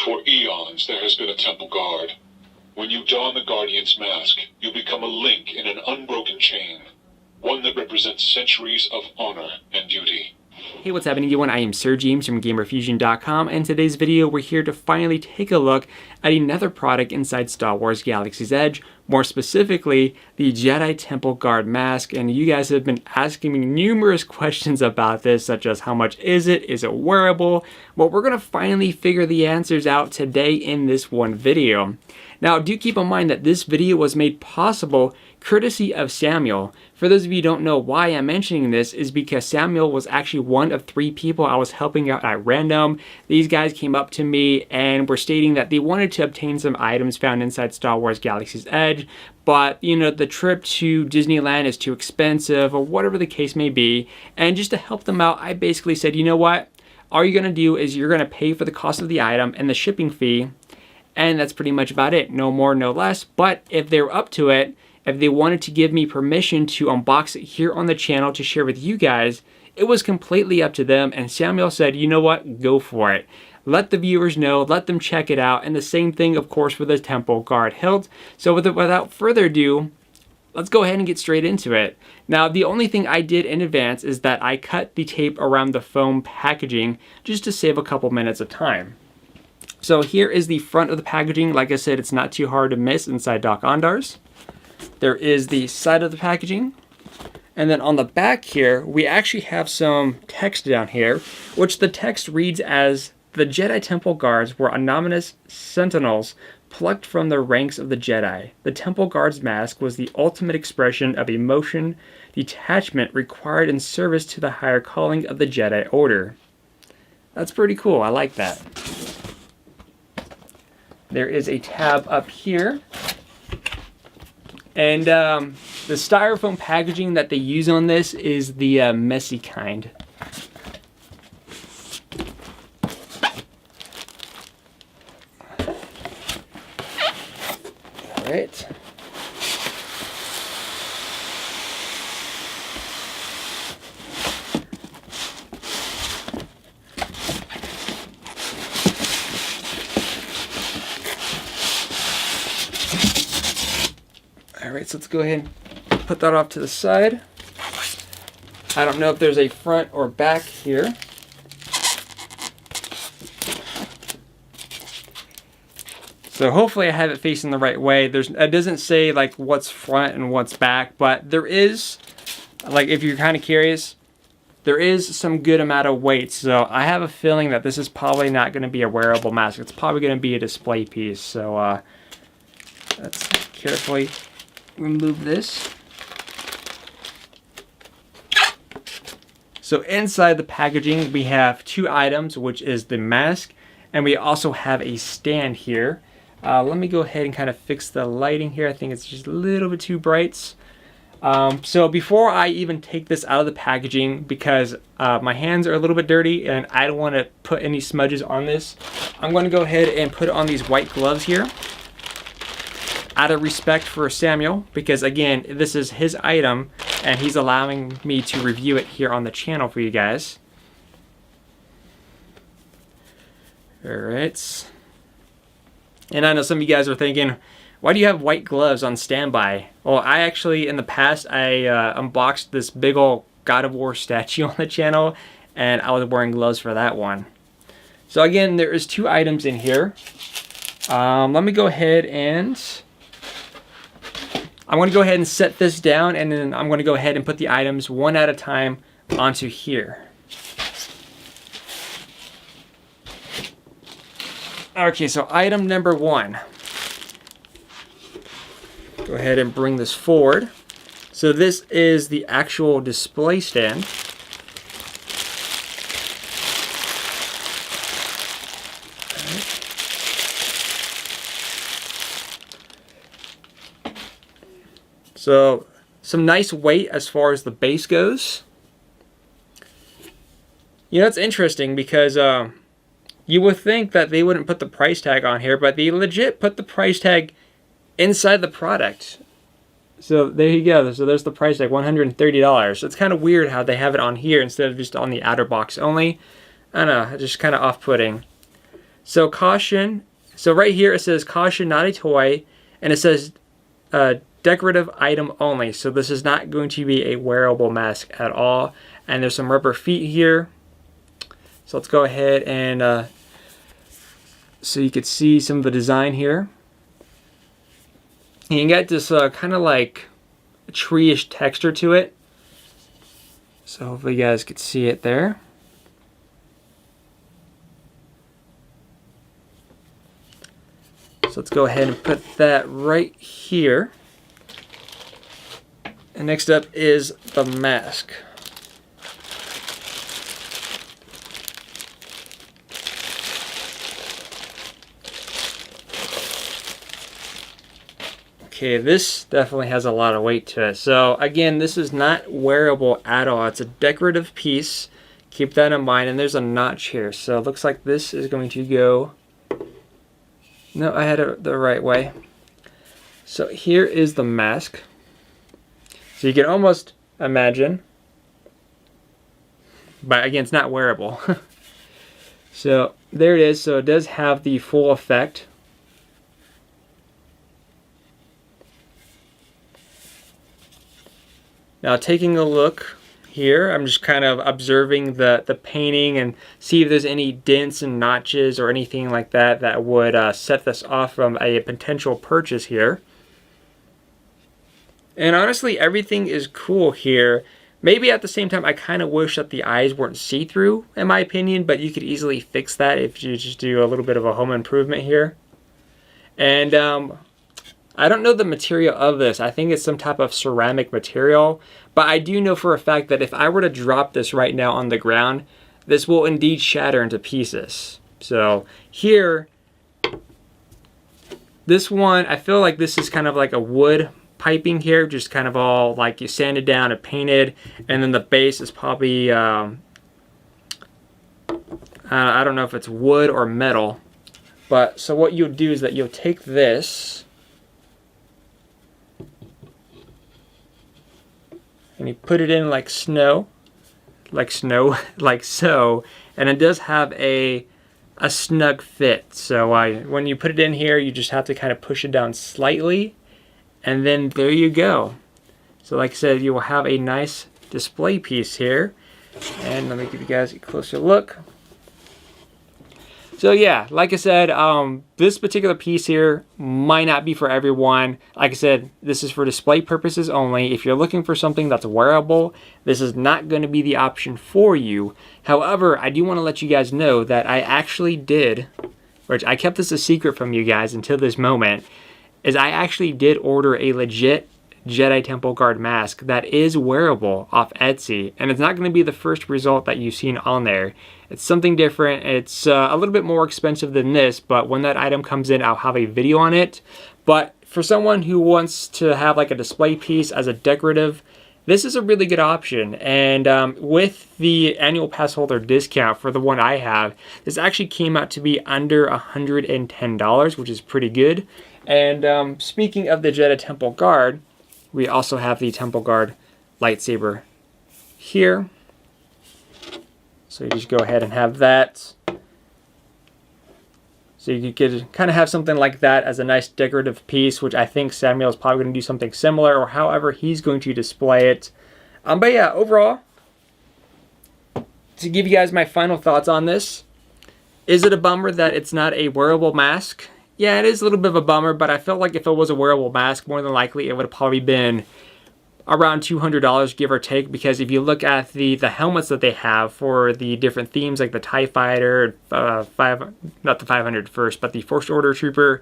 For eons, there has been a temple guard. When you don the Guardian's mask, you become a link in an unbroken chain. One that represents centuries of honor and duty. Hey, what's happening everyone? I am SirJames from GamerFusion.com, and in today's video we're here to finally take a look at another product inside Star Wars Galaxy's Edge, more specifically the Jedi Temple Guard mask. And you guys have been asking me numerous questions about this, such as how much is it wearable? Well, we're going to finally figure the answers out today in this one video. Now, do keep in mind that this video was made possible courtesy of Samuel. For those of you who don't know why I'm mentioning this, is because Samuel was actually one of 3 people I was helping out at random. These guys came up to me and were stating that they wanted to obtain some items found inside Star Wars Galaxy's Edge, but you know, the trip to Disneyland is too expensive or whatever the case may be. And just to help them out, I basically said, you know what? All you're gonna do is you're gonna pay for the cost of the item and the shipping fee, and that's pretty much about it. No more, no less. But if they're up to it, if they wanted to give me permission to unbox it here on the channel to share with you guys, it was completely up to them. And Samuel said, you know what, go for it. Let the viewers know, let them check it out. And the same thing, of course, with the Temple Guard hilt. So without further ado, let's go ahead and get straight into it. Now, the only thing I did in advance is that I cut the tape around the foam packaging just to save a couple minutes of time. So here is the front of the packaging. Like I said, it's not too hard to miss inside Doc Ondar's. There is the side of the packaging. And then on the back here, we actually have some text down here, which the text reads as, "The Jedi Temple Guards were anonymous sentinels plucked from the ranks of the Jedi. The Temple Guard's mask was the ultimate expression of emotion, detachment required in service to the higher calling of the Jedi Order." That's pretty cool. I like that. There is a tab up here. And the styrofoam packaging that they use on this is the messy kind. All right. All right, so let's go ahead and put that off to the side. I don't know if there's a front or back here. So hopefully I have it facing the right way. It doesn't say like what's front and what's back, but there is, like if you're kind of curious, there is some good amount of weight. So I have a feeling that this is probably not going to be a wearable mask. It's probably going to be a display piece. So let's carefully remove this. So inside the packaging we have 2 items, which is the mask, and we also have a stand here. Let me go ahead and kind of fix the lighting here. I think it's just a little bit too bright. So before I even take this out of the packaging, because my hands are a little bit dirty and I don't want to put any smudges on this, I'm going to go ahead and put it on these white gloves here, out of respect for Samuel, because again, this is his item and he's allowing me to review it here on the channel for you guys. All right. And I know some of you guys are thinking, why do you have white gloves on standby? Well, I actually, in the past, I unboxed this big old God of War statue on the channel, and I was wearing gloves for that one. So again, there is 2 items in here. Let me go ahead and I'm going to go ahead and set this down, and then I'm going to go ahead and put the items one at a time onto here. Okay, so item number 1. Go ahead and bring this forward. So this is the actual display stand. So some nice weight as far as the base goes. You know, it's interesting because you would think that they wouldn't put the price tag on here, but they legit put the price tag inside the product. So there you go. So there's the price tag, $130. So it's kind of weird how they have it on here instead of just on the outer box only. I don't know, it's just kind of off-putting. So caution. So right here it says caution, not a toy, and it says decorative item only. So this is not going to be a wearable mask at all. And there's some rubber feet here. So let's go ahead and so you could see some of the design here. And you get this kind of like tree-ish texture to it. So hopefully you guys could see it there. So let's go ahead and put that right here. And next up is the mask. Okay, this definitely has a lot of weight to it. So again, this is not wearable at all. It's a decorative piece. Keep that in mind. And there's a notch here. So it looks like this is going to go... No, I had it the right way. So here is the mask. So you can almost imagine. But again, it's not wearable. So there it is. So it does have the full effect. Now taking a look here, I'm just kind of observing the painting and see if there's any dents and notches or anything like that that would set this off from a potential purchase here. And honestly, everything is cool here. Maybe at the same time, I kind of wish that the eyes weren't see-through, in my opinion, but you could easily fix that if you just do a little bit of a home improvement here. And I don't know the material of this. I think it's some type of ceramic material, but I do know for a fact that if I were to drop this right now on the ground, this will indeed shatter into pieces. So here, this one, I feel like this is kind of like a wood piping here, just kind of all like you sanded down and painted, and then the base is probably, I don't know if it's wood or metal, but so what you'll do is that you'll take this, and you put it in like so, and it does have a snug fit. So when you put it in here, you just have to kind of push it down slightly, and then there you go. So like I said, you will have a nice display piece here. And let me give you guys a closer look. So yeah, like I said, this particular piece here might not be for everyone. Like I said, this is for display purposes only. If you're looking for something that's wearable, this is not going to be the option for you. However, I do want to let you guys know that I actually did, which I kept this a secret from you guys until this moment, is I actually did order a legit Jedi Temple Guard mask that is wearable off Etsy, and it's not going to be the first result that you've seen on there. It's something different. It's a little bit more expensive than this, but when that item comes in, I'll have a video on it. But for someone who wants to have like a display piece as a decorative, this is a really good option. And with the annual pass holder discount for the one I have, this actually came out to be under $110, which is pretty good. And speaking of the Jedi Temple Guard, we also have the Temple Guard lightsaber here. So you just go ahead and have that. So you could kind of have something like that as a nice decorative piece, which I think Samuel is probably going to do something similar, or however he's going to display it. But yeah, overall, to give you guys my final thoughts on this, is it a bummer that it's not a wearable mask? Yeah, it is a little bit of a bummer, but I felt like if it was a wearable mask, more than likely it would have probably been around $200, give or take, because if you look at the helmets that they have for the different themes, like the TIE Fighter, not the 501st, but the First Order Trooper,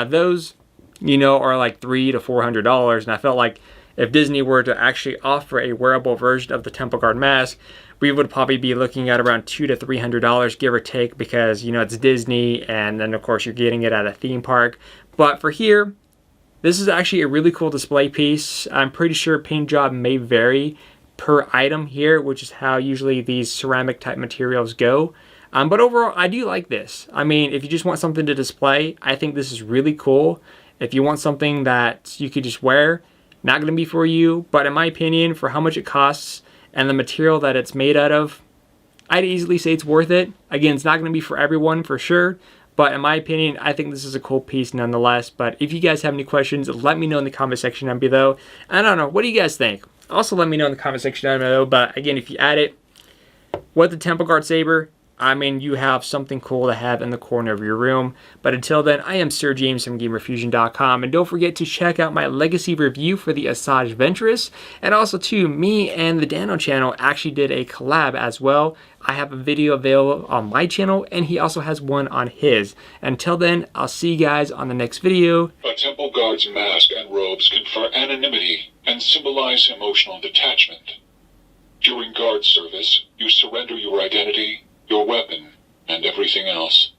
those, you know, are like $300 to $400, and I felt like if Disney were to actually offer a wearable version of the Temple Guard mask, we would probably be looking at around $200 to $300, give or take, because, you know, it's Disney, and then, of course, you're getting it at a theme park. But for here, this is actually a really cool display piece. I'm pretty sure paint job may vary per item here, which is how usually these ceramic type materials go. But overall, I do like this. I mean, if you just want something to display, I think this is really cool. If you want something that you could just wear, not going to be for you. But in my opinion, for how much it costs and the material that it's made out of, I'd easily say it's worth it. Again, it's not going to be for everyone for sure, But in my opinion, I think this is a cool piece nonetheless. But if you guys have any questions, let me know in the comment section down below. I don't know, what do you guys think? Also let me know in the comment section down below. But again, if you add it with the Temple Guard Saber, I mean, you have something cool to have in the corner of your room. But until then, I am SirJames from GamerFusion.com. And don't forget to check out my legacy review for the Asajj Ventress. And also, too, me and the Dano channel actually did a collab as well. I have a video available on my channel, and he also has one on his. Until then, I'll see you guys on the next video. A Temple Guard's mask and robes confer anonymity and symbolize emotional detachment. During guard service, you surrender your identity, your weapon, and everything else.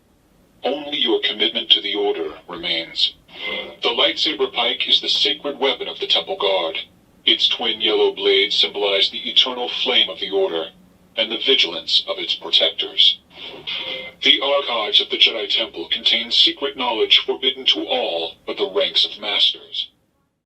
Only your commitment to the Order remains. The lightsaber pike is the sacred weapon of the Temple Guard. Its twin yellow blades symbolize the eternal flame of the Order, and the vigilance of its protectors. The archives of the Jedi Temple contain secret knowledge forbidden to all but the ranks of Masters.